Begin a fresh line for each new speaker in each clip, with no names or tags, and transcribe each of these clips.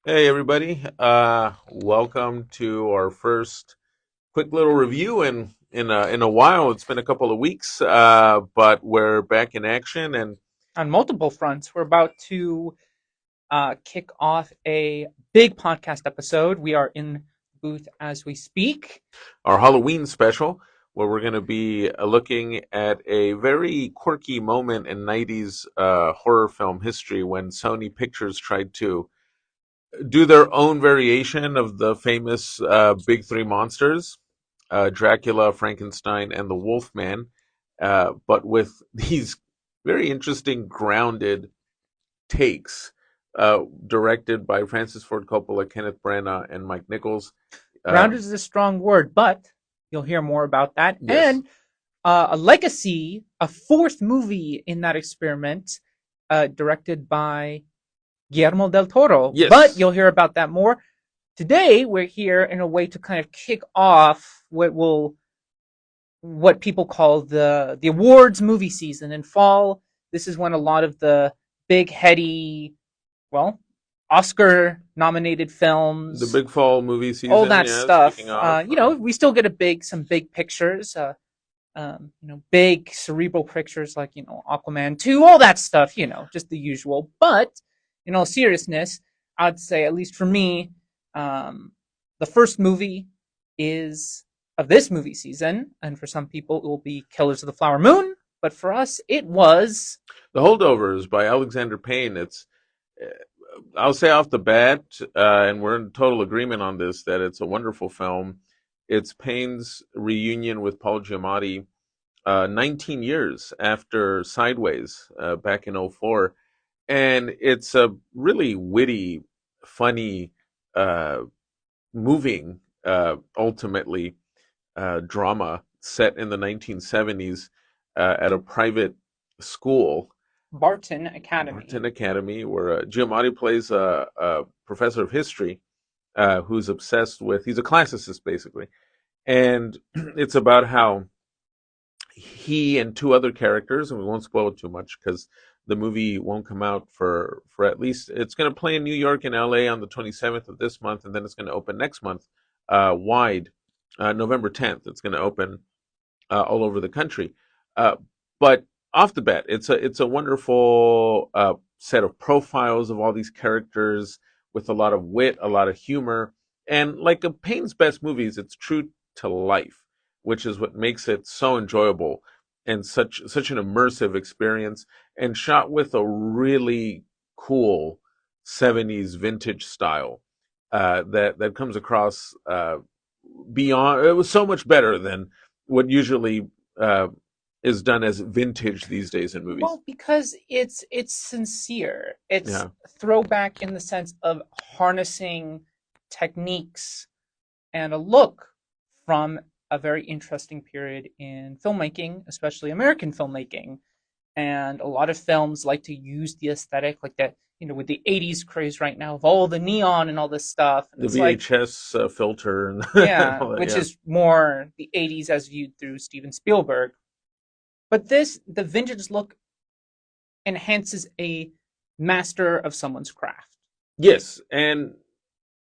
Hey everybody, welcome to our first quick little review in a while. It's been a couple of weeks, but we're back in action, and
On multiple fronts. We're about to kick off a big podcast episode. We are in the booth as we speak.
our Halloween special, where we're going to be looking at a very quirky moment in '90s horror film history when Sony Pictures tried to do their own variation of the famous big three monsters, Dracula, Frankenstein, and the Wolfman, but with these very interesting grounded takes, directed by Francis Ford Coppola, Kenneth Branagh, and Mike Nichols.
Grounded is a strong word, but you'll hear more about that.
Yes,
And a legacy, a fourth movie in that experiment, directed by Guillermo del Toro. But
yes,
you'll hear about that more. Today, we're here in a way to kind of kick off what people call the awards movie season in fall. This is when a lot of the big heady, well, Oscar nominated
the
films,
big fall movie
all
season.
that
Yeah, it's kicking
stuff.
off.
We still get some big pictures. Big cerebral pictures like Aquaman 2, all that stuff. Just the usual. But in all seriousness, I'd say at least for me, um, the first movie is of this movie season, and for some people it will be Killers of the Flower Moon. But for us, it was
The Holdovers by Alexander Payne. I'll say off the bat, and we're in total agreement on this, that it's a wonderful film. It's Payne's reunion with Paul Giamatti 19 years after Sideways back in '04. And it's a really witty, funny, uh, moving, ultimately, drama set in the 1970s at a private school,
Barton Academy.
Martin Academy, where Giamatti plays a professor of history who's obsessed with, he's a classicist basically. And it's about how he and two other characters, and we won't spoil it too much because the movie won't come out for at least, it's going to play in New York and LA on the 27th of this month, and then it's going to open next month wide, November 10th. It's going to open all over the country. Uh, but off the bat, it's a wonderful set of profiles of all these characters with a lot of wit, a lot of humor, and like a Payne's best movies, it's true to life, which is what makes it so enjoyable and such an immersive experience, and shot with a really cool '70s vintage style that comes across beyond. It was so much better than what usually uh, is done as vintage these days in movies.
Well, because it's sincere. It's
Yeah,
throwback in the sense of harnessing techniques and a look from a very interesting period in filmmaking, especially American filmmaking. And a lot of films like to use the aesthetic like that, with the 80s craze right now of all the neon and all this stuff. And
the
it's like,
VHS filter and
yeah,
all that.
which
Yeah,
is more the 80s as viewed through Steven Spielberg. But the vintage look enhances a master of someone's craft.
yes, and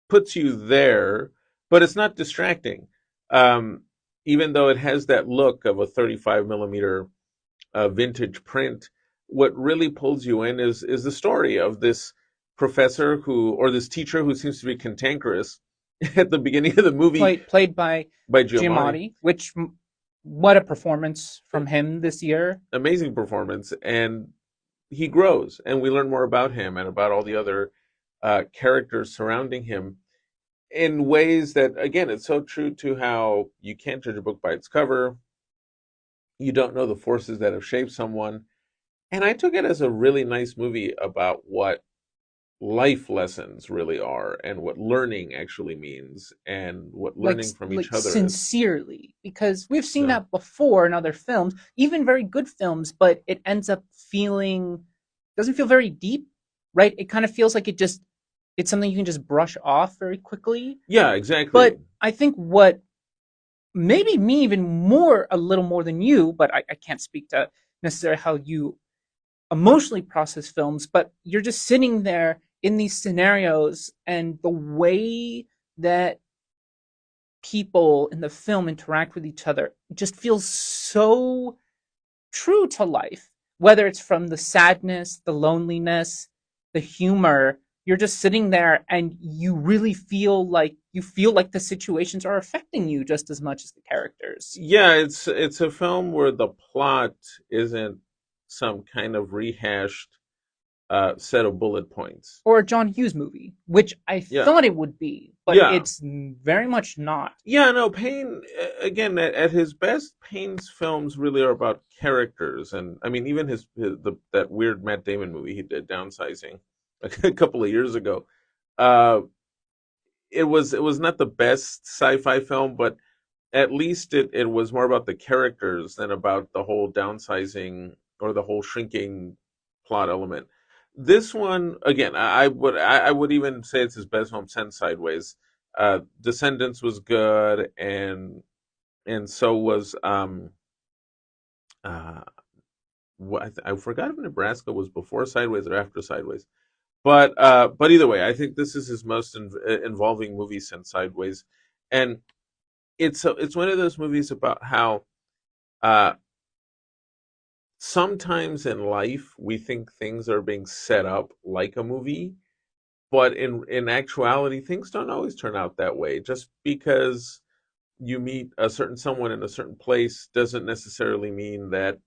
puts you there, but it's not distracting. Um, Even though it has that look of a 35 millimeter vintage print, what really pulls you in is the story of this professor who, or this teacher who seems to be cantankerous at the beginning of the movie
Played by
by Giamatti.
Giamatti, which what a performance from him this year.
Amazing performance, and he grows, and we learn more about him and about all the other characters surrounding him in ways that, again, it's so true to how you can't judge a book by its cover. You don't know the forces that have shaped someone. And I took it as a really nice movie about what life lessons really are and what learning actually means and what learning from each other is.
Sincerely, because we've seen
Yeah.
that before in other films, even very good films, but it ends up feeling doesn't feel very deep, right? It kind of feels like it's something you can just brush off very quickly.
Yeah, exactly.
But I think what maybe me even more a little more than you, but I can't speak to necessarily how you emotionally process films, but you're just sitting there in these scenarios and the way that people in the film interact with each other just feels so true to life. Whether it's from the sadness, the loneliness, the humor, you're just sitting there and you feel like the situations are affecting you just as much as the characters.
Yeah, it's a film where the plot isn't some kind of rehashed set of bullet points.
Or a John Hughes movie, which I
Yeah,
thought it would be, but
yeah,
it's very much not.
yeah. No, Payne again at his best. Payne's films really are about characters, and I mean even that weird Matt Damon movie he did, Downsizing, a couple of years ago. Uh, it was not the best sci-fi film, but at least it was more about the characters than about the whole downsizing or the whole shrinking plot element. This one, again, I would even say it's his best film since Sideways. Descendants was good, and so was uh I forgot if Nebraska was before Sideways or after Sideways. But either way, I think this is his most involving movie since Sideways, and it's one of those movies about how uh, sometimes in life we think things are being set up like a movie, but in actuality things don't always turn out that way. Just because you meet a certain someone in a certain place doesn't necessarily mean that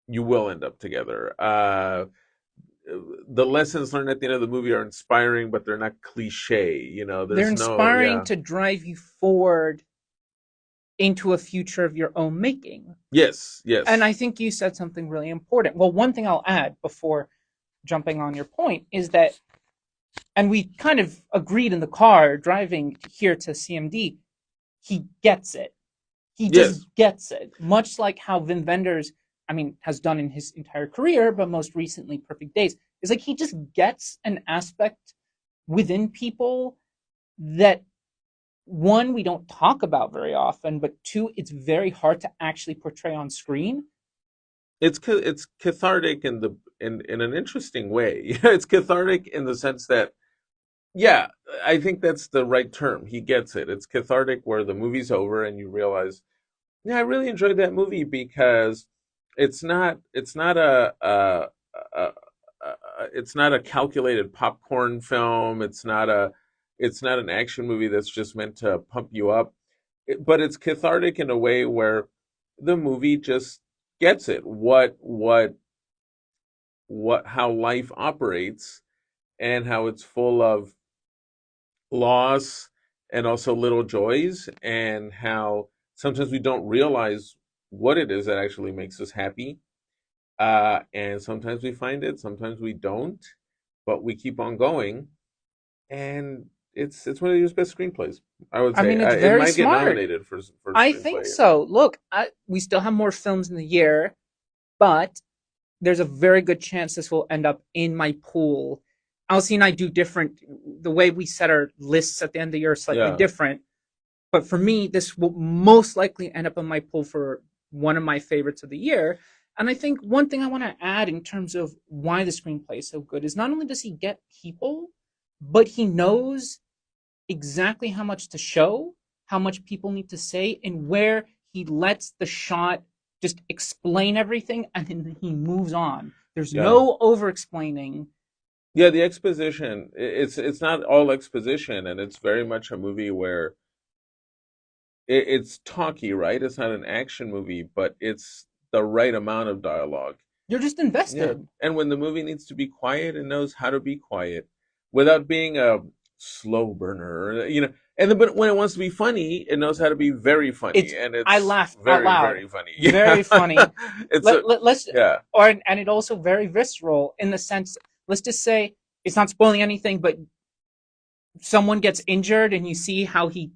you will end up together. The lessons learned at the end of the movie are inspiring, but they're not cliche.
They're
There's no,
inspiring
yeah,
to drive you forward into a future of your own making.
yes,
And
yes,
I think you said something really important. Well, one thing I'll add before jumping on your point is that, and we kind of agreed in the car driving here to CMD, he gets it. He just
yes.
gets it. Much like how Vin Vendors, I mean, has done in his entire career, but most recently Perfect Days, is like he just gets an aspect within people that, one, we don't talk about very often, but two, it's very hard to actually portray on screen.
It's cathartic in an interesting way. It's cathartic in the sense that, yeah, I think that's the right term. He gets it. It's cathartic where the movie's over and you realize, yeah, I really enjoyed that movie because it's not a it's not a calculated popcorn film. It's not an action movie that's just meant to pump you up. But it's cathartic in a way where the movie just gets it. What how life operates and how it's full of loss and also little joys, and how sometimes we don't realize what it is that actually makes us happy. And sometimes we find it, sometimes we don't, but we keep on going. And it's one of your best screenplays, I would
I
say.
mean, it's
It
very
might get
smart.
nominated for
I think
screenplay.
so. Look, we still have more films in the year, but there's a very good chance this will end up in my pool. Elsie and I do different. The way we set our lists at the end of the year is slightly
Yeah,
different. But for me, this will most likely end up in my pool for one of my favorites of the year. And I think one thing I want to add in terms of why the screenplay is so good is not only does he get people, but he knows exactly how much to show, how much people need to say, and where he lets the shot just explain everything and then he moves on. There's
yeah,
no over explaining.
yeah. The exposition, it's not all exposition, and it's very much a movie where it's talky, right? It's not an action movie, but it's the right amount of dialogue.
You're just
Yeah.
invested.
And when the movie needs to be quiet, it knows how to be quiet without being a slow burner. And then, but when it wants to be funny, it knows how to be very funny,
It's
and
I
it's
laughed out
very,
loud.
very funny. Yeah.
Very funny.
It's a
Let's
yeah.
or and it also very visceral in the sense. Let's just say it's not spoiling anything, but someone gets injured and you see how he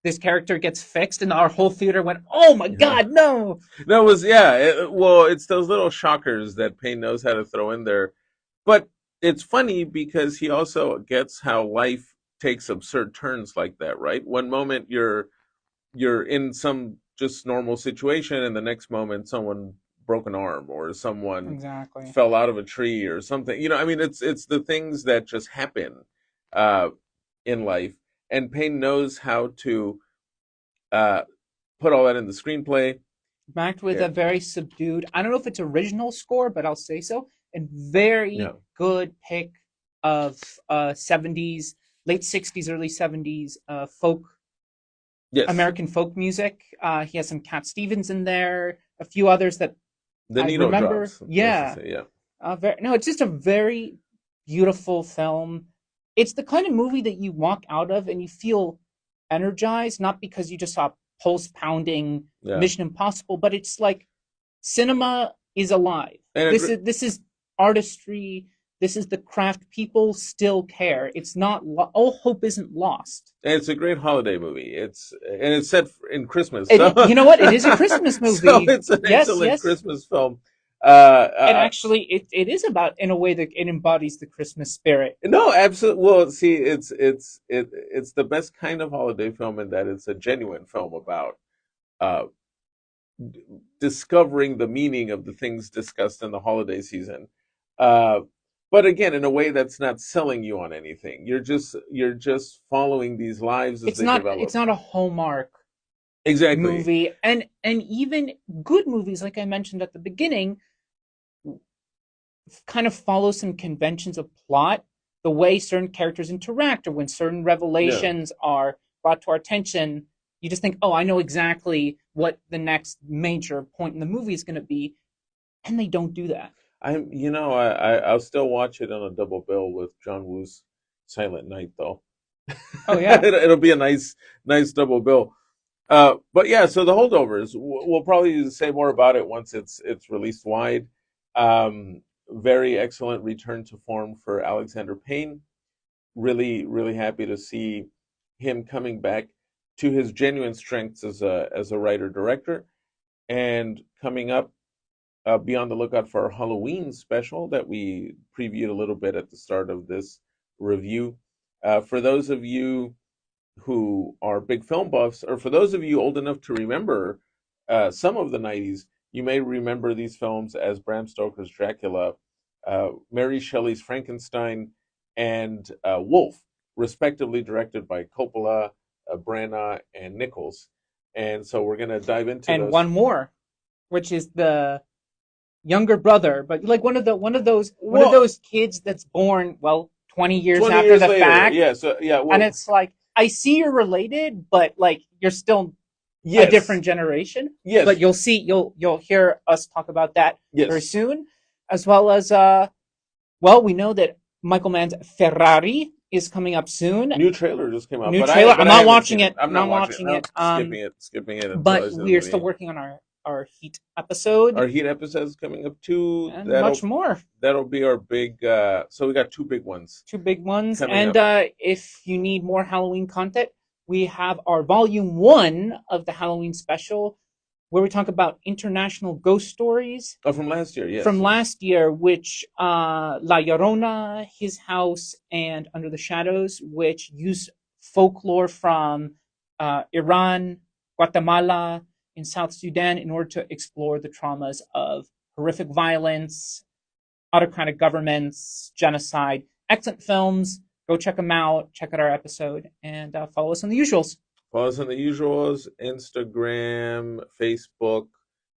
this character gets fixed, and our whole theater went, "Oh my
Yeah.
god, no!"
No, it was yeah. Well, it's those little shockers that Payne knows how to throw in there. But it's funny because he also gets how life takes absurd turns like that, right? One moment you're in some just normal situation, and the next moment someone broken arm or someone
Exactly.
fell out of a tree or something. I mean, it's the things that just happen uh, in life, and Payne knows how to uh, put all that in the screenplay.
Backed with
Yeah,
a very subdued, I don't know if it's original score, but I'll say so, and very
yeah,
good pick of 70s, late 60s, early 70s
yes,
American folk music. He has some Cat Stevens in there, a few others that
the
I
needle
remember.
drops. Let's just
Yeah.
say, yeah.
No, it's just a very beautiful film. It's the kind of movie that you walk out of and you feel energized, not because you just saw pulse pounding
Yeah,
Mission Impossible, but it's like cinema is alive.
and
This
agree.
is this is artistry. This is the craft. People still care. It's not all hope isn't lost.
And it's a great holiday movie. It's set in Christmas, so
You know what? It is a Christmas
so
movie.
it's an
Yes,
excellent
yes.
Christmas film.
And
Uh,
actually, it is about in a way that it embodies the Christmas spirit.
no, absolutely. Well, see, it's the best kind of holiday film in that it's a genuine film about uh, discovering the meaning of the things discussed in the holiday season. Uh, but again, in a way that's not selling you on anything. You're just following these lives as
It's
they
not it's
develop.
not a Hallmark
Exactly.
movie, and even good movies, like I mentioned at the beginning, kind of follow some conventions of plot, the way certain characters interact, or when certain
Yeah.
revelations are brought to our attention. You just think, oh, I know exactly what the next major point in the movie is going to be, and they don't do that.
I'll still watch it on a double bill with John Woo's Silent Night, though.
Oh yeah,
It'll be a nice double bill. But yeah, so the Holdovers, we'll probably say more about it once it's released wide. Very excellent return to form for Alexander Payne. Really, really happy to see him coming back to his genuine strengths as a writer director. And coming up, be on the lookout for our Halloween special that we previewed a little bit at the start of this review. For those of you who are big film buffs, or for those of you old enough to remember some of the 90s, you may remember these films as Bram Stoker's Dracula, Mary Shelley's Frankenstein, and Wolf, respectively directed by Coppola, Branagh, and Nichols. And so we're going to dive into
and
those.
one more, which is the younger brother, but like one of
Well,
those kids that's born 20 years
20
after
years
the
later.
fact,
Yeah, so yeah,
and
well,
it's like I see you're related, but like you're still a
yes.
different generation. But
Yes.
you'll hear us talk about that very
Yes.
soon, as well as we know that Michael Mann's Ferrari is coming up soon.
New trailer just came out,
New
but I
trailer. I'm
but I
not
haven't
watching
seen it.
it.
I'm
I'm
not
not
watching it.
watching
No,
it.
skipping it until
But
I see the
we're still
movie.
working on our Heat episode
Our Heat episode's coming up too.
and much
That'll
more.
that'll be our big. So we got two big ones
Two big ones.
coming
And
up.
if you need more Halloween content, we have our volume one of the Halloween special where we talk about international ghost stories
Oh, from last year.
from
Yes, yes.
last year, which La Llorona, His House, and Under the Shadows, which use folklore from Iran, Guatemala, and South Sudan in order to explore the traumas of horrific violence, autocratic governments, genocide. Excellent films. Go check them out. Check out our episode and follow us on the usuals.
Follow us on the usuals: Instagram, Facebook,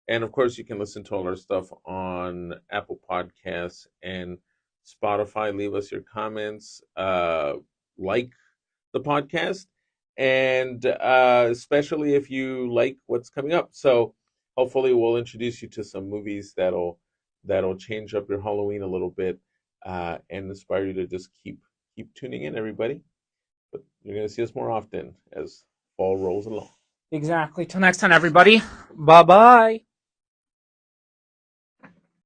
and of course you can listen to all our stuff on Apple Podcasts and Spotify. Leave us your comments. Like the podcast, and especially if you like what's coming up. So hopefully we'll introduce you to some movies that'll change up your Halloween a little bit and inspire you to just keep tuning in, everybody. But you're going to see us more often as fall rolls along.
Exactly. Till next time, everybody. Bye bye.